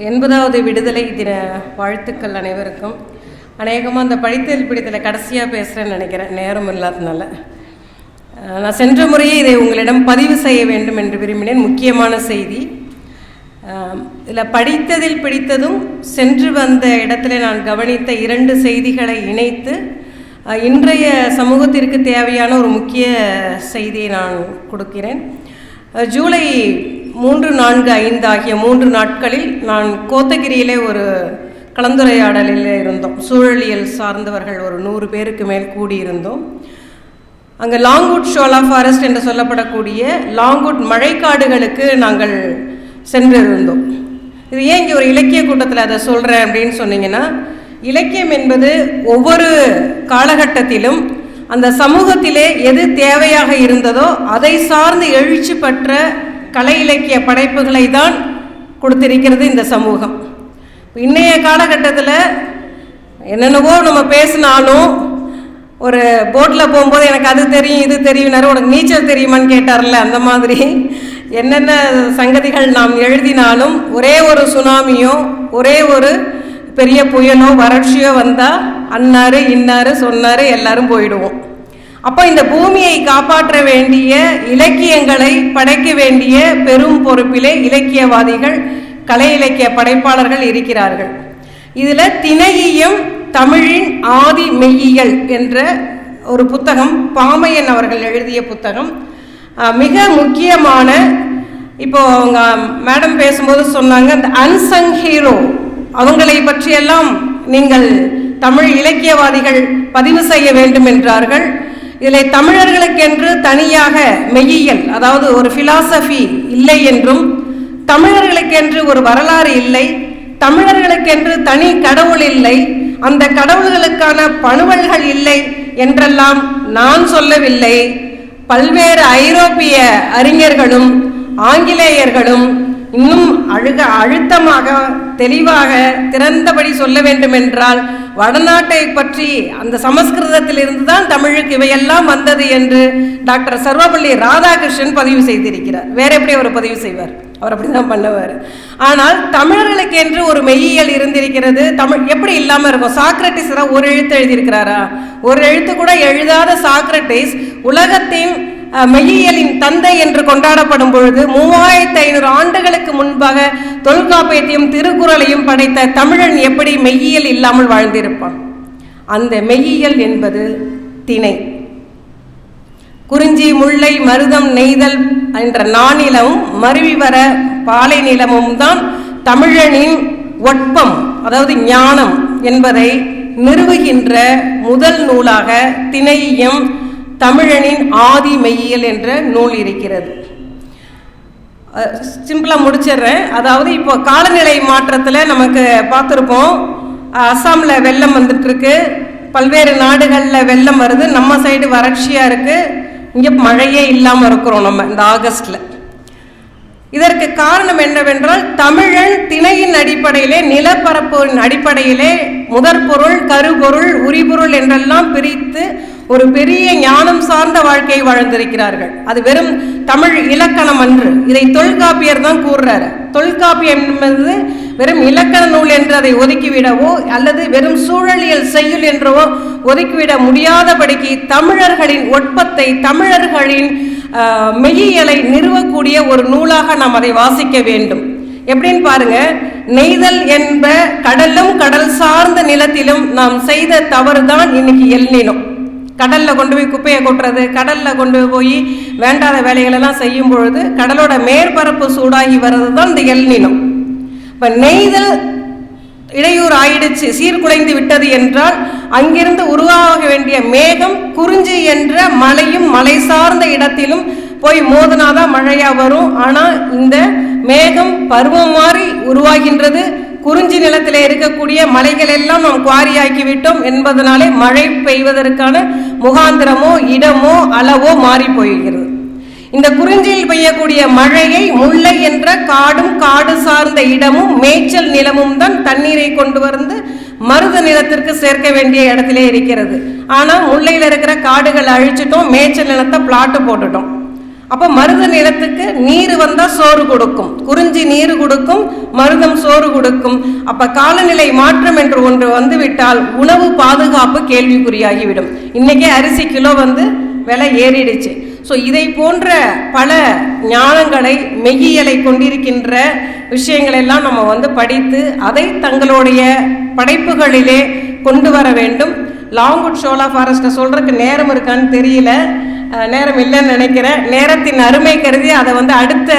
80வது விடுதலை தின வாழ்த்துக்கள் அனைவருக்கும். அநேகமாக அந்த படித்தல் பிடித்தலை கடைசியாக பேசுகிறேன்னு நினைக்கிறேன், நேரம் இல்லாததுனால. நான் சென்ற முறையே இதை உங்களிடம் பதிவு செய்ய வேண்டும் என்று விரும்பினேன். முக்கியமான செய்தி இதில் படித்ததில் பிடித்ததும் சென்று வந்த இடத்துல நான் கவனித்த 2 செய்திகளை இணைத்து இன்றைய சமூகத்திற்கு தேவையான ஒரு முக்கிய செய்தியை நான் கொடுக்கிறேன். ஜூலை 3, 4, 5 ஆகிய 3 நாட்களில் நான் கோத்தகிரியிலே ஒரு கலந்துரையாடலில் இருந்தோம். சூழலியல் சார்ந்தவர்கள் ஒரு 100 பேருக்கு மேல் கூடியிருந்தோம். அங்கே லாங்வுட் ஷோலா ஃபாரஸ்ட் என்று சொல்லப்படக்கூடிய லாங்வுட் மழைக்காடுகளுக்கு நாங்கள் சென்றிருந்தோம். இது ஏன் இங்கே ஒரு இலக்கிய கூட்டத்தில் அதை சொல்கிறேன் அப்படின்னு சொன்னீங்கன்னா, இலக்கியம் என்பது ஒவ்வொரு காலகட்டத்திலும் அந்த சமூகத்திலே எது தேவையாக இருந்ததோ அதை சார்ந்து எழுச்சி பெற்ற கலை இலக்கிய படைப்புகளை தான் கொடுத்திருக்கிறது இந்த சமூகம். இன்றைய காலகட்டத்தில் என்னென்னவோ நம்ம பேசினாலும், ஒரு போட்டில் போகும்போது எனக்கு அது தெரியும் இது தெரியும்னாரு, உனக்கு நீச்சல் தெரியுமான்னு கேட்டார்ல, அந்த மாதிரி என்னென்ன சங்கதிகள் நாம் எழுதினாலும் ஒரே ஒரு சுனாமியோ ஒரே ஒரு பெரிய புயலோ வறட்சியோ வந்தால் அன்னாரு இன்னாரு சொன்னார் எல்லாரும் போயிடுவோம். அப்போ இந்த பூமியை காப்பாற்ற வேண்டிய இலக்கியங்களை படைக்க வேண்டிய பெரும் பொறுப்பிலே இலக்கியவாதிகள் கலை இலக்கிய படைப்பாளர்கள் இருக்கிறார்கள். இதில் திணையியம் தமிழின் ஆதி மெய்யியல் என்ற ஒரு புத்தகம், பாமையன் அவர்கள் எழுதிய புத்தகம், மிக முக்கியமான. இப்போ அவங்க மேடம் பேசும்போது சொன்னாங்க, இந்த அன்சங் ஹீரோ அவங்களை பற்றியெல்லாம் நீங்கள் தமிழ் இலக்கியவாதிகள் பதிவு செய்ய வேண்டும் என்றார்கள். இதில் தமிழர்களுக்கென்று தனியாக மெய்யியல், அதாவது ஒரு பிலாசபி இல்லை என்றும், தமிழர்களுக்கென்று ஒரு வரலாறு இல்லை, தமிழர்களுக்கென்று தனி கடவுள் இல்லை, அந்த கடவுள்களுக்கான பணுவல்கள் இல்லை என்றெல்லாம் நான் சொல்லவில்லை. பல்வேறு ஐரோப்பிய அறிஞர்களும் ஆங்கிலேயர்களும் இன்னும் அழுத்தமாக தெளிவாக திறந்தபடி சொல்ல வேண்டும் என்றால், வடநாட்டை பற்றி அந்த சமஸ்கிருதத்தில் இருந்து தான் தமிழுக்கு இவையெல்லாம் வந்தது என்று டாக்டர் சர்வப்பள்ளி ராதாகிருஷ்ணன் பதிவு செய்திருக்கிறார். வேற எப்படி அவர் பதிவு செய்வார்? அவர் அப்படிதான் பண்ணுவார். ஆனால் தமிழர்களுக்கு என்று ஒரு மெய்யியல் இருந்திருக்கிறது. தமிழ் எப்படி இல்லாமல் இருக்கும்? சாக்ரட்டிஸ் ஒரு எழுத்து எழுதியிருக்கிறாரா? ஒரு எழுத்து கூட எழுதாத சாக்ரட்டிஸ் உலகத்தின் மெய்யியலின் தந்தை என்று கொண்டாடப்படும் பொழுது 3500 ஆண்டுகளுக்கு முன்பாக தொல்காப்பியத்தையும் திருக்குறளையும் படைத்த தமிழன் எப்படி மெய்யியல் இல்லாமல் வாழ்ந்திருப்பான்? அந்த மெய்யியல் என்பது திணை. குறிஞ்சி, முல்லை, மருதம், நெய்தல் என்ற நானிலமும் மருவி வர பாலை நிலமும் தான் தமிழனின் ஒட்பம், அதாவது ஞானம் என்பதை நிறுவுகின்ற முதல் நூலாக திணையியம் தமிழனின் ஆதி மெய்யியல் என்ற நூல் இருக்கிறது. சிம்பிளாக முடிச்சிடுறேன். அதாவது இப்போ காலநிலை மாற்றத்தில் நமக்கு பார்த்துருப்போம், அஸ்ஸாமில் வெள்ளம் வந்துட்டுருக்கு, பல்வேறு நாடுகளில் வெள்ளம் வருது, நம்ம சைடு வறட்சியாக இருக்குது, இங்கே மழையே இல்லாமல் இருக்கிறோம் நம்ம இந்த ஆகஸ்டில். இதற்கு காரணம் என்னவென்றால், தமிழன் திணையின் அடிப்படையிலே, நிலப்பரப்பின் அடிப்படையிலே முதற்பொருள், கருப்பொருள், உரிபொருள் என்றெல்லாம் பிரித்து ஒரு பெரிய ஞானம் சார்ந்த வாழ்க்கையை வாழ்ந்திருக்கிறார்கள். அது வெறும் தமிழ் இலக்கணம் அன்று. இதை தொல்காப்பியர் தான் கூறுறாரு. தொல்காப்பியம் என்பது வெறும் இலக்கண நூல் என்று அதை ஒதுக்கிவிடவோ அல்லது வெறும் சூழலியல் செய்யுள் என்றவோ ஒதுக்கிவிட முடியாதபடிக்கு தமிழர்களின் ஒட்பத்தை, தமிழர்களின் மெய்யியலை நிறுவக்கூடிய ஒரு நூலாக நாம் அதை வாசிக்க வேண்டும். எப்படின்னு பாருங்க, நெய்தல் என்ப கடலும் கடல் சார்ந்த நிலத்திலும் நாம் செய்த தவறு தான் இன்னைக்கு எல்நினோ. கடல்ல கொண்டு போய் குப்பையை கொட்டுறது, கடல்ல கொண்டு போய் வேண்டாத வேலைகளெல்லாம் செய்யும் பொழுது கடலோட மேற்பரப்பு சூடாகி வர்றது தான் இந்த எல்நினோ. இப்போ நெய்தல் இடையூறு ஆயிடுச்சு, சீர்குலைந்து விட்டது என்றால் அங்கிருந்து உருவாக வேண்டிய மேகம் குறிஞ்சி என்ற மலையும் மலை சார்ந்த இடத்திலும் போய் மோதினாதான் மழையா வரும். ஆனால் இந்த மேகம் பருவம் மாறி உருவாகின்றது. குறிஞ்சி நிலத்தில் இருக்கக்கூடிய மலைகள் எல்லாம் நாம் குவாரியாக்கி விட்டோம் என்பதனாலே மழை பெய்வதற்கான முகாந்திரமோ இடமோ அளவோ மாறி போகிறது. இந்த குறிஞ்சியில் பெய்யக்கூடிய மழையை முல்லை என்ற காடும் காடு சார்ந்த இடமும் மேய்ச்சல் நிலமும் தான் தண்ணீரை கொண்டு வந்து மருத நிலத்திற்கு சேர்க்க வேண்டிய இடத்திலே இருக்கிறது. ஆனால் முல்லையில் இருக்கிற காடுகளை அழிச்சிட்டோம், மேய்ச்சல் நிலத்தை பிளாட்டு போட்டுட்டோம். அப்போ மருத நிலத்துக்கு நீர் வந்தால் சோறு கொடுக்கும், குறிஞ்சி நீர் கொடுக்கும், மருதம் சோறு கொடுக்கும். அப்போ காலநிலை மாற்றம் என்று ஒன்று வந்துவிட்டால் உணவு பாதுகாப்பு கேள்விக்குறியாகிவிடும். இன்றைக்கே அரிசி கிலோ விலை ஏறிடுச்சு. ஸோ இதை போன்ற பல ஞானங்களை மெய்யியலை கொண்டிருக்கின்ற விஷயங்களெல்லாம் நம்ம படித்து அதை தங்களுடைய படைப்புகளிலே கொண்டு வர வேண்டும். லாங்வுட் ஷோலா ஃபாரஸ்ட்டை சொல்கிறதுக்கு நேரம் இருக்கான்னு தெரியல, நேரம் இல்லைன்னு நினைக்கிறேன். நேரத்தின் அருமை கருதி அதை அடுத்த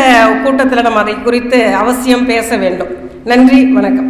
கூட்டத்தில் நம்ம அதை குறித்து அவசியம் பேச வேண்டும். நன்றி, வணக்கம்.